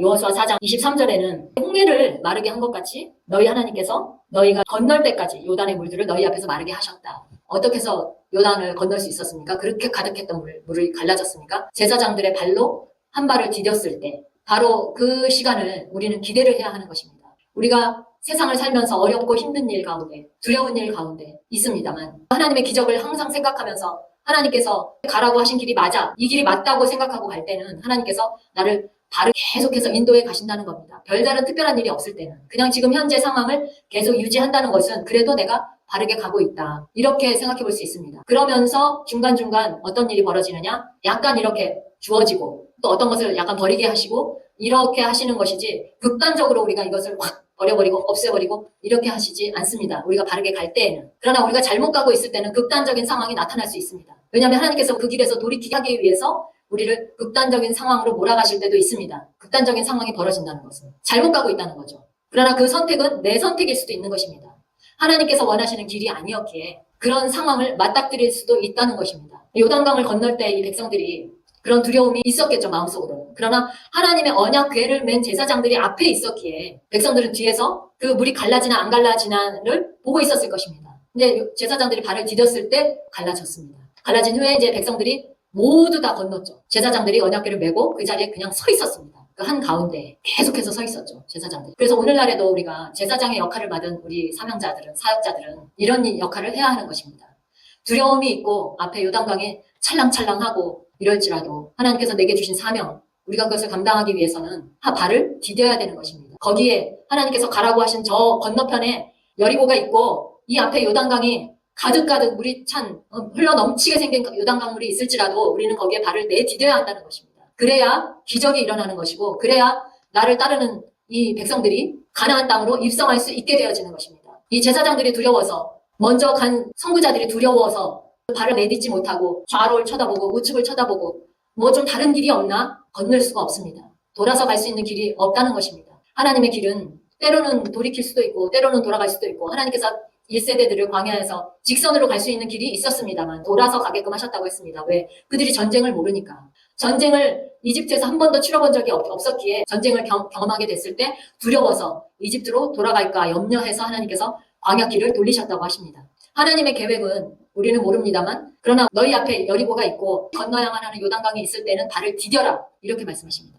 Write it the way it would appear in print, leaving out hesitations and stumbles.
여호수아 4장 23절에는 홍해를 마르게 한 것 같이 너희 하나님께서 너희가 건널 때까지 요단의 물들을 너희 앞에서 마르게 하셨다. 어떻게 해서 요단을 건널 수 있었습니까? 그렇게 가득했던 물이 갈라졌습니까? 제사장들의 발로 한 발을 디뎠을 때 바로 그 시간을 우리는 기대를 해야 하는 것입니다. 우리가 세상을 살면서 어렵고 힘든 일 가운데, 두려운 일 가운데 있습니다만 하나님의 기적을 항상 생각하면서 하나님께서 가라고 하신 길이 맞아, 이 길이 맞다고 생각하고 갈 때는 하나님께서 나를 바로 계속해서 인도해 가신다는 겁니다. 별다른 특별한 일이 없을 때는 그냥 지금 현재 상황을 계속 유지한다는 것은 그래도 내가 바르게 가고 있다, 이렇게 생각해 볼 수 있습니다. 그러면서 중간중간 어떤 일이 벌어지느냐, 약간 이렇게 주어지고 또 어떤 것을 약간 버리게 하시고 이렇게 하시는 것이지 극단적으로 우리가 이것을 확 버려버리고 없애버리고 이렇게 하시지 않습니다. 우리가 바르게 갈 때에는. 그러나 우리가 잘못 가고 있을 때는 극단적인 상황이 나타날 수 있습니다. 왜냐하면 하나님께서 그 길에서 돌이키게 하기 위해서 우리를 극단적인 상황으로 몰아가실 때도 있습니다. 극단적인 상황이 벌어진다는 것은 잘못 가고 있다는 거죠. 그러나 그 선택은 내 선택일 수도 있는 것입니다. 하나님께서 원하시는 길이 아니었기에 그런 상황을 맞닥뜨릴 수도 있다는 것입니다. 요단강을 건널 때 이 백성들이 그런 두려움이 있었겠죠, 마음속으로. 그러나 하나님의 언약 궤를 맨 제사장들이 앞에 있었기에 백성들은 뒤에서 그 물이 갈라지나 안 갈라지나를 보고 있었을 것입니다. 근데 제사장들이 발을 디뎠을 때 갈라졌습니다. 갈라진 후에 이제 백성들이 모두 다 건넜죠. 제사장들이 언약 궤를 메고 그 자리에 그냥 서 있었습니다. 그 한가운데 계속해서 서 있었죠, 제사장들. 그래서 오늘날에도 우리가 제사장의 역할을 맡은 우리 사명자들은, 사역자들은 이런 역할을 해야 하는 것입니다. 두려움이 있고 앞에 요단강에 찰랑찰랑하고 이럴지라도 하나님께서 내게 주신 사명, 우리가 그것을 감당하기 위해서는 발을 디뎌야 되는 것입니다. 거기에 하나님께서 가라고 하신 저 건너편에 여리고가 있고 이 앞에 요단강이 가득가득 물이 찬 흘러 넘치게 생긴 요단강물이 있을지라도 우리는 거기에 발을 내디뎌야 한다는 것입니다. 그래야 기적이 일어나는 것이고 그래야 나를 따르는 이 백성들이 가나안 땅으로 입성할 수 있게 되어지는 것입니다. 이 제사장들이 두려워서, 먼저 간 선구자들이 두려워서 발을 내딛지 못하고 좌로를 쳐다보고 우측을 쳐다보고 뭐 좀 다른 길이 없나 건널 수가 없습니다. 돌아서 갈 수 있는 길이 없다는 것입니다. 하나님의 길은 때로는 돌이킬 수도 있고 때로는 돌아갈 수도 있고 하나님께서 1세대들을 광야에서 직선으로 갈 수 있는 길이 있었습니다만 돌아서 가게끔 하셨다고 했습니다. 왜? 그들이 전쟁을 모르니까. 전쟁을 이집트에서 한 번도 치러본 적이 없었기에 전쟁을 경험하게 됐을 때 두려워서 이집트로 돌아갈까 염려해서 하나님께서 광야길을 돌리셨다고 하십니다. 하나님의 계획은 우리는 모릅니다만 그러나 너희 앞에 여리고가 있고 건너야만 하는 요단강이 있을 때는 발을 디뎌라, 이렇게 말씀하십니다.